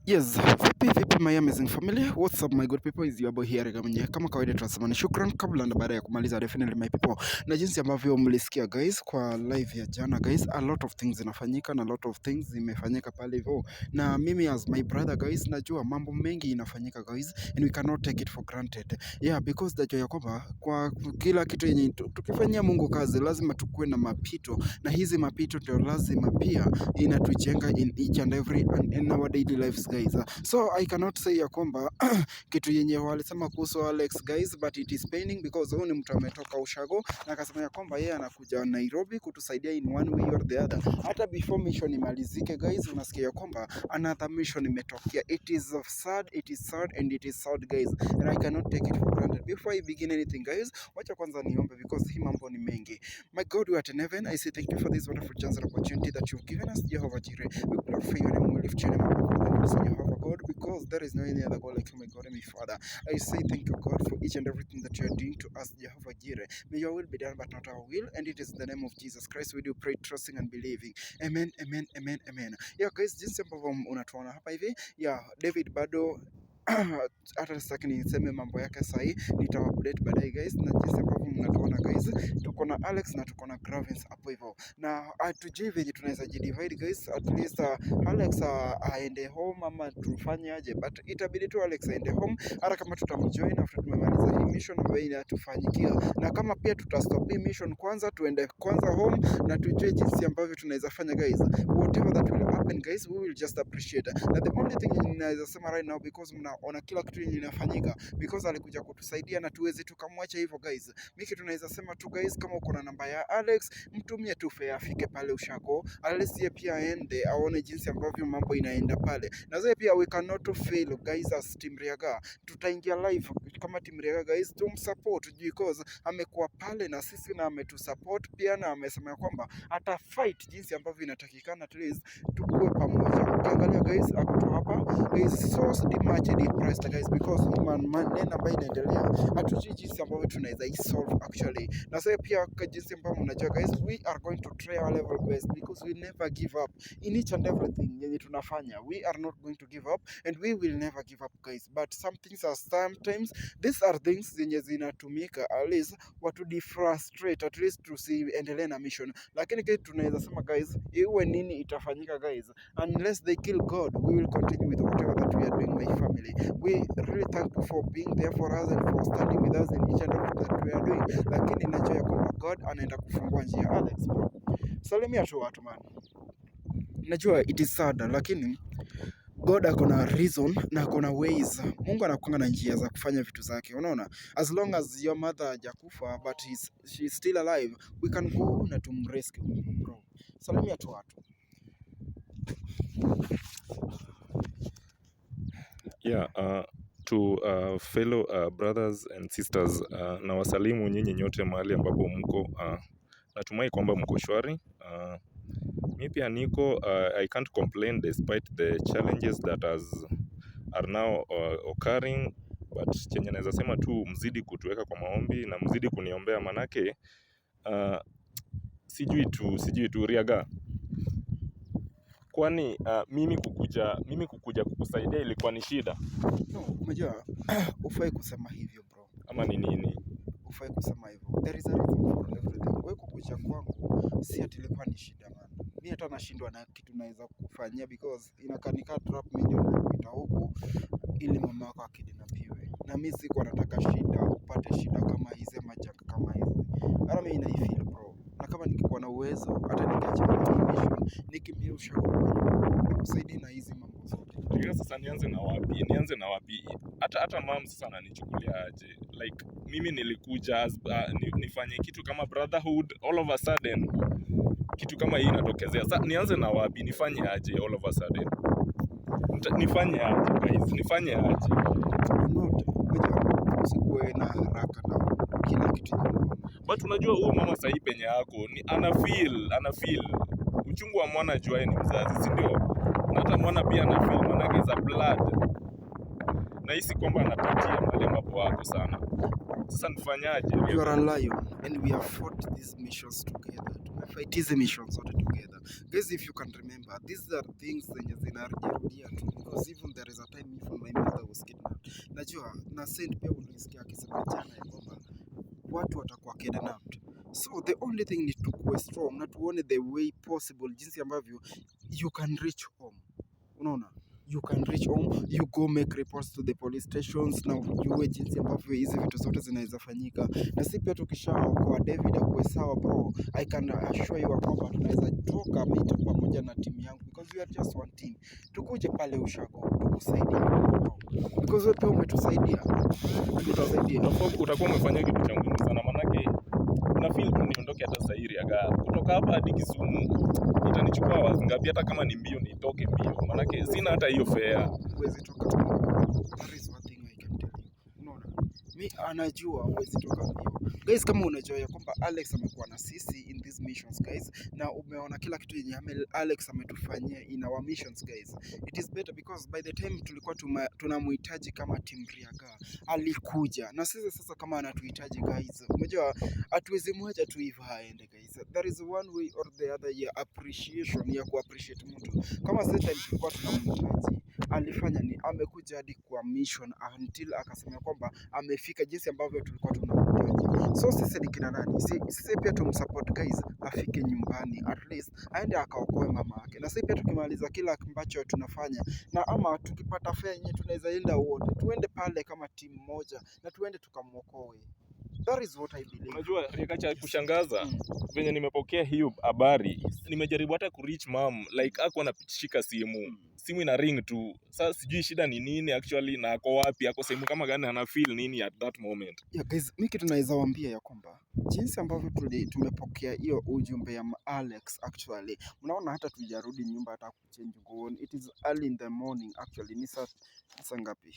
Yes, vipi my amazing family. What's up my good people, is your boy here Gamenye. Kama kawaida tunasema shukran kabla na baada ya kumaliza, definitely my people. Na jinsi ambavyo mlisikia guys kwa live ya jana guys, a lot of things zinafanyika na a lot of things zimefanyika pale hivyo. Na mimi as my brother guys, najua mambo mengi inafanyika guys, and we cannot take it for granted. Yeah, because najua ya kwamba kwa kila kitu yenye tukifanyia Mungu kazi lazima tukue na mapito, na hizi mapito ndio lazima pia inatujenga in each and every and in our daily lives guys. So I cannot say ya kwamba kitu yenye walisema kuhusu Alex guys, but it is paining because huyu ni mtu ametoka ushago na akasema ya kwamba yeye anakuja Nairobi kutusaidia in one way or the other. Hata before mission imalizike guys, unasikia ya kwamba another mission imetokea. It is sad, it is sad and it is sad guys, and I cannot take it for granted. Before I begin anything guys, wacha kwanza niombe because hii mambo ni mengi. My God, who art in heaven, I say thank you for this wonderful chance and opportunity that you've given us, Jehovah Jireh. We glorify your name, we lift your name up over the names of Jehovah God, because there is no any other God like you, my God and my Father. I say thank you, God, for each and everything that you are doing to us, Jehovah Jireh. May your will be done, but not our will, and it is in the name of Jesus Christ we do pray, trusting and believing. Amen, amen, amen, amen. Yeah, guys, jinsi ambavyo unatuona hapa hivi, yeah, David bado hata sitaki niseme mambo yake sahi, nitawaupdate baadaye guys. Na jinsi ambavyo mnatuona guys, tuko na Alex na tuko na Gravins hapo hivyo, na hatujui venye tunaweza jidivide guys. At least Alex aende home ama tufanye aje, but itabidi tu Alex aende home, hata kama tutamjoin after tumemaliza hii mission ambayo inatufanyikia, na kama pia tutastop hii mission kwanza, tuende kwanza home na tujue jinsi ambavyo tunaweza fanya guys. Whatever that will happen guys, we will just appreciate. Na the only thing ninaweza sema right now, because mnaona kila kitu inafanyika because alikuja kutusaidia na tuweze tukamwacha hivyo guys. Mimi kitu naweza sema tu guys, kama uko na namba ya Alex, mtumie tu fare afike pale ushago, Alex yeye pia aende aone jinsi ambavyo mambo inaenda pale. Na zile pia we cannot fail guys as Team Riaga. Tutaingia live kama Team Riaga guys, tumsupport because amekuwa pale na sisi na ametusupport pia, na amesema kwamba ata fight jinsi ambavyo inatakikana, at least tukue pamoja. Ukiangalia guys, ako hapa is so much depressed guys because maneno ambayo inaendelea hatujui jinsi ambavyo tunaweza solve actually. Na sasa pia jinsi ambavyo mnajua guys, we are going to try our level best because we never give up in each and everything yenye tunafanya. We are not going to give up and we will never give up guys, but some things are sometimes these are things zenye zinatumika at least watu defrustrate, at least tusiendelee na mission. Lakini kitu tunaweza sema guys, iwe nini itafanyika guys, unless they kill God, we will continue with whatever that we are doing my family. We really thank you for being there for us and for standing with us in each and everything that we are doing. Lakini najua ya kwamba God anaenda kufungua njia. Alex bro, salimia tu watu man. Najua it is sad, lakini God akona reason na akona ways. Mungu anakuanga na njia za kufanya vitu zake, unaona. As long as your mother hajakufa but she is still alive, we can go na tumrescue bro. Salimia tu watu. Yeah, to fellow brothers and sisters, na wasalimu nyinyi nyote mahali ambapo mko. Natumai kwamba mko shwari. Mi pia niko, I can't complain despite the challenges that are now occurring, but chenye naweza sema tu mzidi kutuweka kwa maombi na mzidi kuniombea, manake sijui tu Riaga, kwani mimi kukuja kukusaidia ilikuwa ni shida? No, umejua ufai kusema hivyo bro. Ama ni nini? Ufai kusema hivyo. There is a reason for everything. Wewe kukuja kwangu si ati ilikuwa ni shida man. Mimi hata nashindwa na kitu naweza kufanyia because inakanika drop million kupita huku ili mama wako akidinapiwe. Na mimi siko nataka shida, upate shida kama hizi ama janga kama hizi. Hata mimi naifeel bro. Na kama nikikuwa na uwezo hata ningeacha mission nikimbie ushauri nikusaidie na hizi mambo zote. Sasa nianze na wapi? Hata mom sasa ananichukulia aje? Like mimi nilikuja nifanye kitu kama brotherhood, all of a sudden kitu kama hii inatokezea. Sasa nianze na wapi? Nifanye aje all of a sudden? Nifanye aje guys? Nifanye aje? Usikuwe na haraka na kila kitu. But unajua huyu mama sasa penye yako ni ana feel uchungu wa mwana, jua ni mzazi, si ndio? Na hata mwana pia ana feel, manake za blood. Nahisi kwamba anapitia mahali ambapo wako sana. Sasa nifanyaje? You are a lion and we have fought these missions together. Tumefight hizi missions zote together. together. Guys, if you can remember, these are things zenye zinarudia tu, because even there is a time even my mother was kidnapped. Najua na Saint pia ulisikia akisema jana ya kwamba watu watakuwa kidnapped. So the only thing is to go strong na tuone the way possible, jinsi ambavyo you can reach home. Unaona, you can reach home, you go make reports to the police stations, na ujue jinsi ambavyo hizi vitu zote zinaweza fanyika. Na si pia tukishaokoa David akuwe sawa bro, I can assure you kwamba tunaweza toka meet pamoja na timu yangu, because we are just one team. Tukuje pale Ushago tukusaidie, because wewe pia umetusaidia. Utakuwa umefanya kitu cha muhimu sana, manake na feel tu niondoke hata sasa hivi aga kutoka hapa hadi Kisumu itanichukua wazi ngapi, hata kama ni mbio nitoke mbio, manake sina hata hiyo fare. Huwezi toka. That is one thing I can tell you. Unaona, mi anajua huwezi toka mbio. Guys, kama unajua ya kwamba Alex amekuwa na sisi in these missions guys, na umeona kila kitu yenye Alex ametufanyia in our missions guys, it is better because by the time tulikuwa tunamhitaji kama team Riaga alikuja, na sisi sasa kama anatuhitaji guys, unajua hatuwezi mwacha tu hivyo aende guys. There is one way or the other ya appreciation, ya kuappreciate mtu. Kama sasa time tulikuwa tunamhitaji, alifanya ni amekuja hadi kwa mission until akasema kwamba amefika jinsi ambavyo tulikuwa tunamhitaji. So sisi ni kina nani? Sisi pia tumsupport guys, afike nyumbani at least aende akaokoe mama yake. Na sisi pia tukimaliza kila ambacho tunafanya, na ama tukipata fare yenye tunaweza enda wote, tuende pale kama timu moja na tuende tukamwokoe. That is what I believe. Unajua Riakacha, kushangaza venye nimepokea hiyo habari, nimejaribu hata kureach mom, like ako anashika simu ina ring tu. Sasa sijui shida ni nini actually, na ako wapi, ako sehemu kama gani, ana feel nini at that moment. Yeah guys, mimi kitu naweza waambia ya kwamba jinsi ambavyo tumepokea hiyo ujumbe ya Alex actually, mnaona hata tujarudi nyumba hata kuchange nguo. It is early in the morning actually, ni saa ngapi?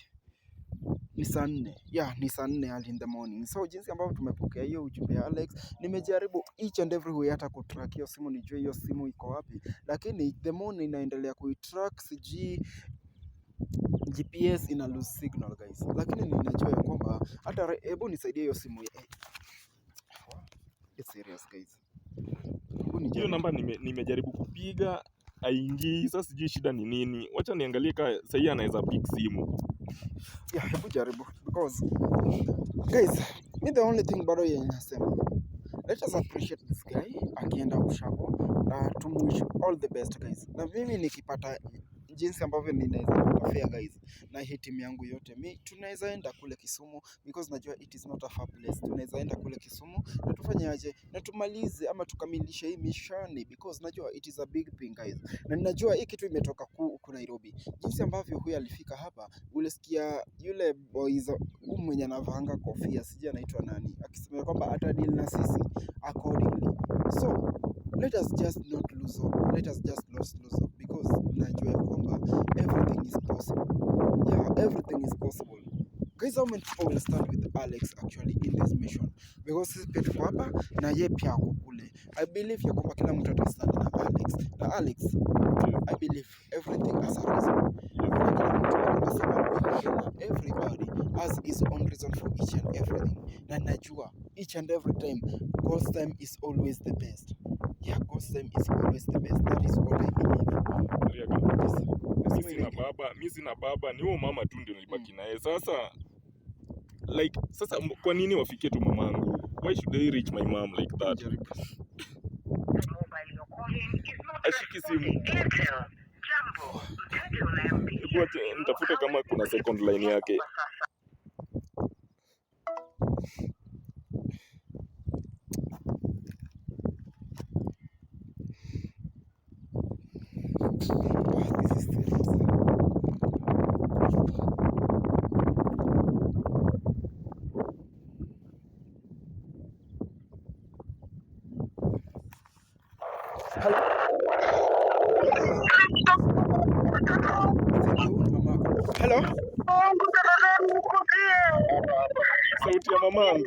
Ni saa 4. Yeah, ni saa 4 early in the morning. So jinsi ambavyo tumepokea hiyo ujumbe ya Alex, nimejaribu each and every way hata kutrack hiyo simu, nijue hiyo simu iko wapi, lakini the morning inaendelea kuitrack, siji GPS ina lose signal guys, lakini ninajua ya kwamba hata hebu nisaidie hiyo simu it's serious guys. Hiyo namba nimejaribu kupiga haingii. Sasa sijui shida ni nini, wacha niangalie kama sasa anaweza pick simu. Yeah, hebu jaribu, because guys, me the only thing bado yenye nasema, let us appreciate this guy akienda Ushago, na tumuwish all the best guys. Na mimi nikipata jinsi ambavyo ninaweza pata fare guys, na hii timu yangu yote, tunaweza enda kule Kisumu, because najua it is not a far place. Tunaweza enda kule Kisumu na tufanye aje na tumalize ama tukamilishe hii mission, because najua it is a big thing guys, na ninajua hii kitu imetoka huku Nairobi. Jinsi ambavyo huyu alifika hapa, ulisikia yule boys mwenye anavanga kofia, sija anaitwa nani, akisema kwamba atadeal na sisi accordingly. So let us just not lose hope, let us just not lose hope, because najua kwamba everything is possible. Yeah, everything is possible guys. How many people will stand with Alex actually in this mission, because sisi pia tuko hapa na yeye pia ako kule. I believe ya kwamba kila mtu atastand na Alex, na Alex I believe everything has a reason. Kila mtu ana sababu yake, na everybody has his own reason for each and everything, na najua each and every time God's time is always the best. Yeah, God's time is always the best. That is what I believe. Mimi sina baba, ni huyo mama tu ndio nilibaki naye. Sasa like kwa nini wafikie tu mamangu? Why should they reach my mom like that? Ashiki simu. Nitafute kama kuna second line yake. Hello? Sauti ya mamangu.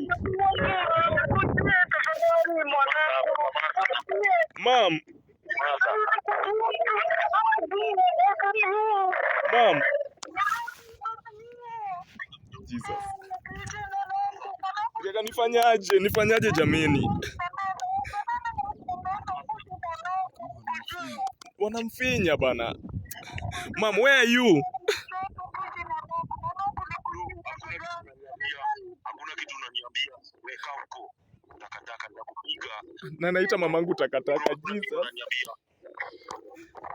Mom. Mom. Jesus. Nifanyaje jameni? wanamfinya bana. Mom, where are you? Hakuna kitu unaniambia. Weka huko. Takataka nitakupiga. Na naita mamangu takataka. Jesus.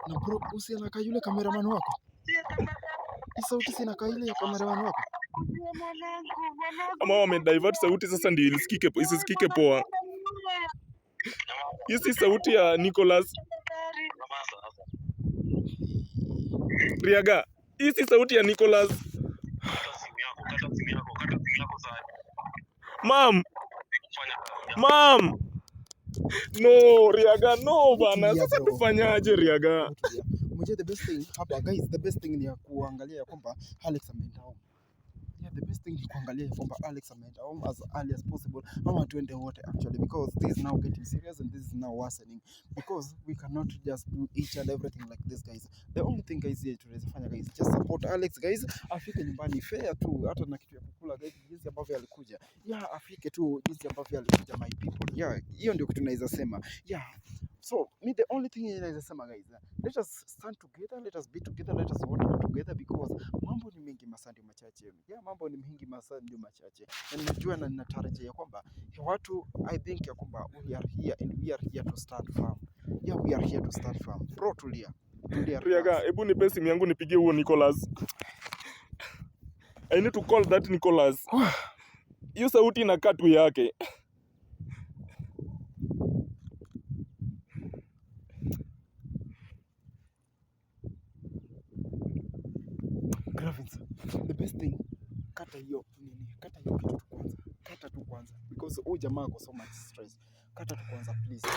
Na bro, usianaka yule cameraman wako. Hii sauti sinaka ile ya cameraman wako. Ama wamedivert sauti sasa ndio isisikike poa. Hii si sauti ya Nicholas. Riaga, hii si sauti ya Nicholas. Mom. Mom. No, Riaga, no bana. Sasa tufanyaje Riaga? Mmoja the best thing hapa guys, the best thing ni ya kuangalia ya kwamba Alex ameenda home. Yeah, the best thing ni kuangalia ya kwamba Alex ameenda home as early as possible. Ama tuende wote actually, because this is now getting serious and this is now worsening, because we cannot just do each and everything like this guys. The only thing guys here tunaweza fanya guys, just support Alex guys, afike nyumbani fair tu, hata na kitu ya kukula guys, jinsi ambavyo alikuja. Yeah, afike tu jinsi ambavyo alikuja my people. Yeah, hiyo ndio kitu tunaweza sema. Yeah. So, me the only thing inaweza sema guys, let us stand together, let us be together, let us work together, because mambo ni mengi masandi machache. Yeah, mambo ni mengi masandi machache. Na ninajua na ninatarajia kwamba watu, I think ya kwamba we are here and we are here to stand firm. Yeah, we are here to stand firm. Bro, tulia. Tulia. Riaga, hebu nipe simu yangu nipigie huo Nicholas. I need to call that Nicholas. Hiyo sauti inakaa tu yake. Gravins, the best thing, kata hiyo kitu tu kwanza. Kata tu kwanza, because huyu jamaa ako so much stress. Kata tu kwanza please.